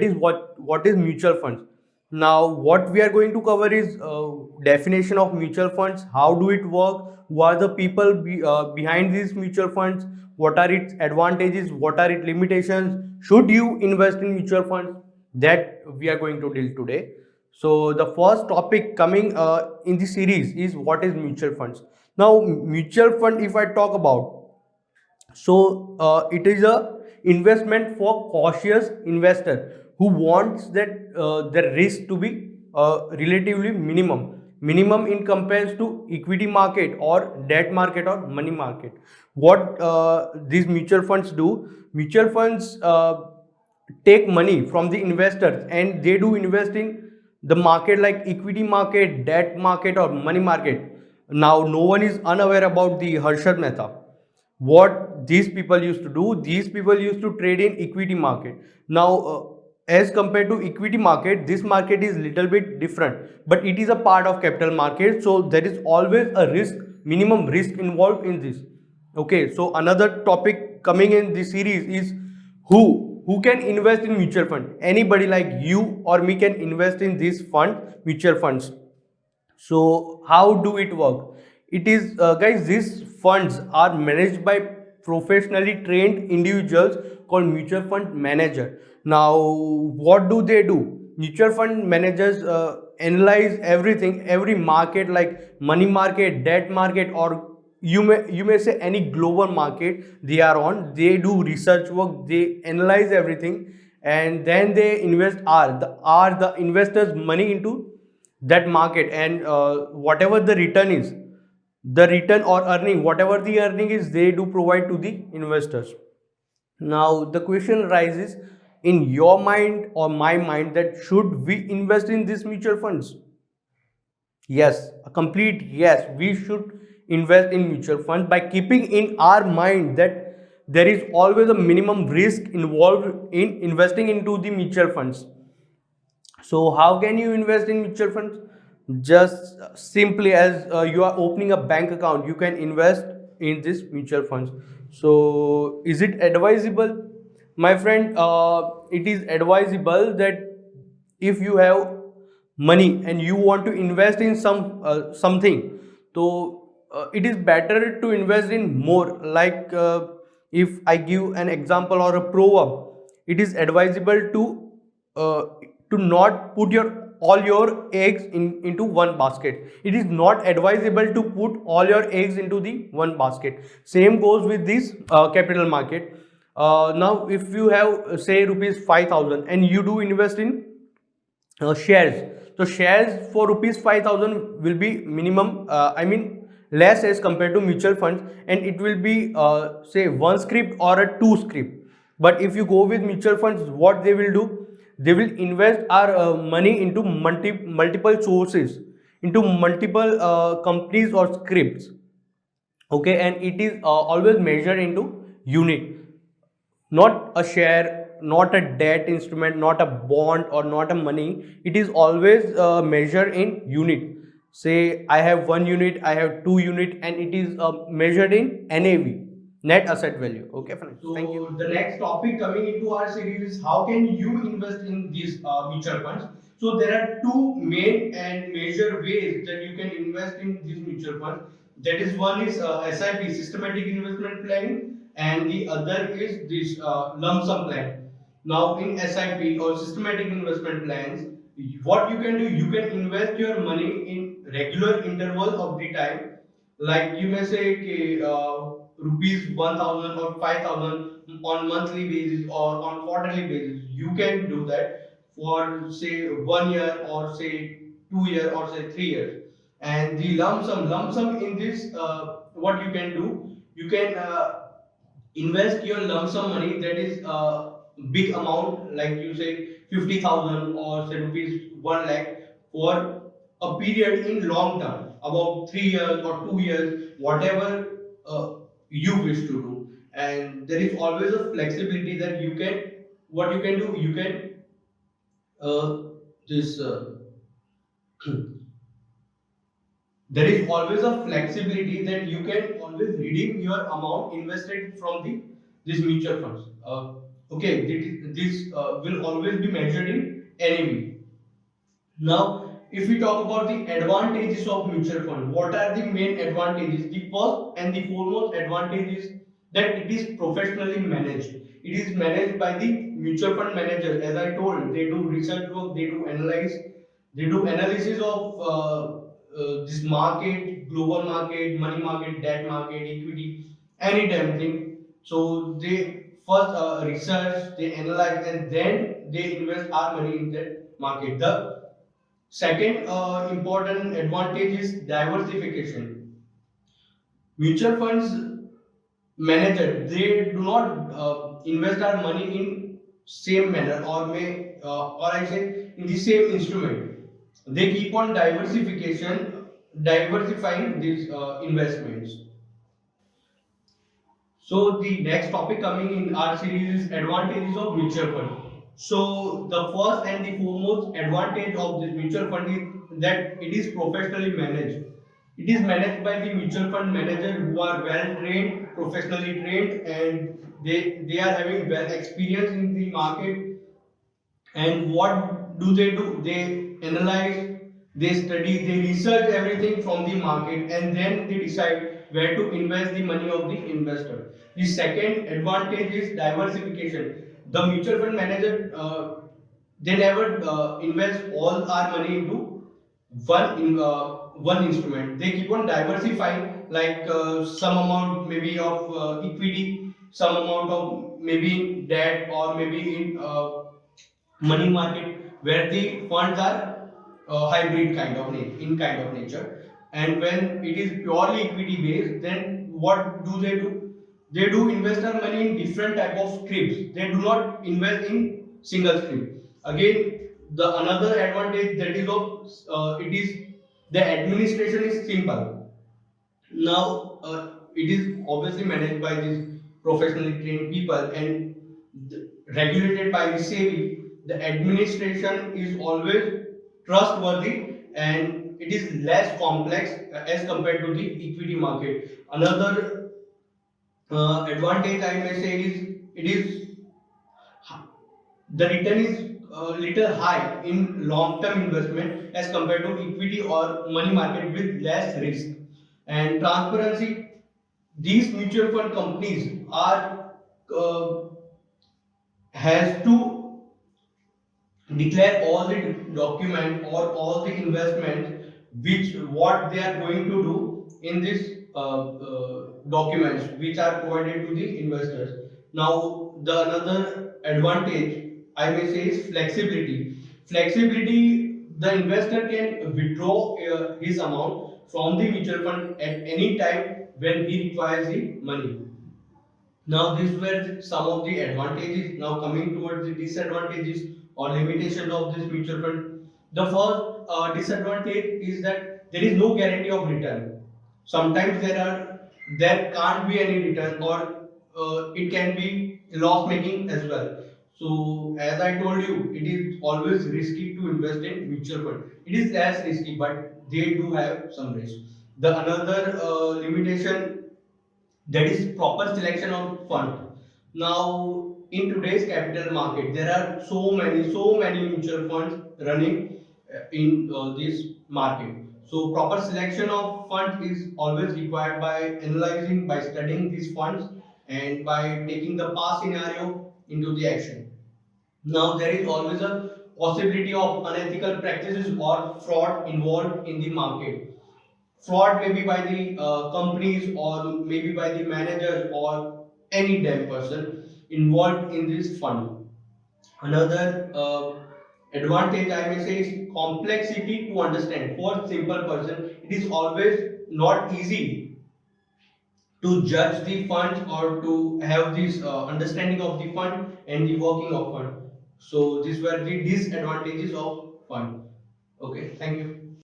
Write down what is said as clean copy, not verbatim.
is what is mutual funds. Now what we are going to cover is definition of mutual funds, how do it work, who are the people behind these mutual funds, what are its advantages, what are its limitations, should you invest in mutual funds, that we are going to deal today. So the first topic coming in the series is what is mutual funds. Now mutual fund, if I talk about, so it is a investment for cautious investor who wants that the risk to be relatively minimum in comparison to equity market or debt market or money market. What these mutual funds do, mutual funds take money from the investors and they do invest in the market like equity market, debt market or money market. Now no one is unaware about the Harshad Mehta. What these people used to do, these people used to trade in equity market. Now as compared to equity market, this market is little bit different, but it is a part of capital market, so there is always a risk, minimum risk involved in this. Okay, so another topic coming in this series is who can invest in mutual fund. Anybody like you or me can invest in this fund, mutual funds. So how do it work? It is guys, these funds are managed by professionally trained individuals called mutual fund manager. Now what do they do? Mutual fund managers analyze everything, every market like money market, debt market, or you may say any global market they are on. They do research work, they analyze everything, and then they invest the investors money into that market, and whatever the return is, the return or earning, whatever the earning is, they do provide to the investors. Now the question arises in your mind or my mind, that should we invest in these mutual funds? Yes, a complete yes. We should invest in mutual funds by keeping in our mind that there is always a minimum risk involved in investing into the mutual funds. So how can you invest in mutual funds? Just simply as you are opening a bank account, you can invest in this mutual funds. So is it advisable? My friend, it is advisable that if you have money and you want to invest in something, so it is better to invest in more. Like if I give an example or a proverb, it is advisable uh, to not put all your eggs into one basket. It is not advisable to put all your eggs into the one basket. Same goes with this capital market. Now if you have say rupees 5,000 and you do invest in shares, so shares for rupees 5,000 will be minimum, I mean less as compared to mutual funds, and it will be say one script or a two script. But if you go with mutual funds, what they will do, they will invest our money into multiple sources, into multiple companies or scripts. Okay, and it is always measured into unit, not a share, not a debt instrument, not a bond or not a money. It is always measured in unit. Say I have 1 unit, I have 2 unit, and it is measured in NAV, net asset value. Okay, fine. Thank you. So the next topic coming into our series is how can you invest in these mutual funds. So there are two main and major ways that you can invest in these mutual funds. That is, one is SIP, systematic investment planning, and the other is this lump sum plan. Now in SIP or systematic investment plans, what you can do, you can invest your money in regular interval of the time. Like you may say rupees 1,000 or 5,000 on monthly basis or on quarterly basis. You can do that for say 1 year or say 2 year or say 3 years. And the lump sum in this, what you can do, you can invest your lump sum money, that is big amount, like you say 50,000 or say rupees 1 lakh, for a period in long term, about 3 years or 2 years, whatever uh, you wish to do. And there is always a flexibility that you can, what you can do, you can this there is always a flexibility that you can always redeem your amount invested from the these mutual funds. Okay, this will always be measured in NAV. Now, if we talk about the advantages of mutual fund, what are the main advantages? The first and the foremost advantage is that it is professionally managed. It is managed by the mutual fund manager. As I told, they do research work, they do analysis of this market, global market, money market, debt market, equity, any damn thing. So they first research, they analyze, and then they invest our money in that market. The second important advantage is diversification. Mutual funds manager, they do not invest our money in same manner, or I say in the same instrument. They keep on diversifying these investments. So the next topic coming in our series is advantages of mutual fund. So the first and the foremost advantage of this mutual fund is that it is professionally managed. It is managed by the mutual fund manager who are well trained, professionally trained, and they are having well experience in the market. And what do? They analyze, they study, they research everything from the market, and then they decide where to invest the money of the investor. The second advantage is diversification. The mutual fund manager, they never invest all our money into one instrument. They keep on diversifying, like some amount maybe of equity, some amount of maybe debt, or maybe in money market, where the funds are hybrid in kind of nature. And when it is purely equity based, then what do? They do invest their money in different type of scripts. They do not invest in single script. Again, the another advantage that is of it is the administration is simple. Now it is obviously managed by these professionally trained people and regulated by the SEBI. The administration is always trustworthy, and it is less complex as compared to the equity market. Another advantage I may say is it is the return is little high in long term investment as compared to equity or money market with less risk and transparency. These mutual fund companies are uh, has to declare all the document or all the investments which what they are going to do in this documents which are provided to the investors. Now the another advantage I may say is flexibility. The investor can withdraw his amount from the mutual fund at any time when he requires the money. Now, these were some of the advantages. Now, coming towards the disadvantages or limitations of this mutual fund. The first disadvantage is that there is no guarantee of return. Sometimes there can't be any return, or it can be loss making as well. So, as I told you, it is always risky to invest in mutual fund. It is as risky, but they do have some risk. The another limitation, that is proper selection of fund. Now in today's capital market there are so many mutual funds running in this market. So proper selection of fund is always required by analyzing, by studying these funds, and by taking the past scenario into the action. Now there is always a possibility of unethical practices or fraud involved in the market. Fraud may be by the companies, or maybe by the managers, or any damn person involved in this fund. Another advantage I may say is complexity to understand. For simple person, it is always not easy to judge the fund or to have this understanding of the fund and the working of fund. So these were the disadvantages of fund. Okay, thank you.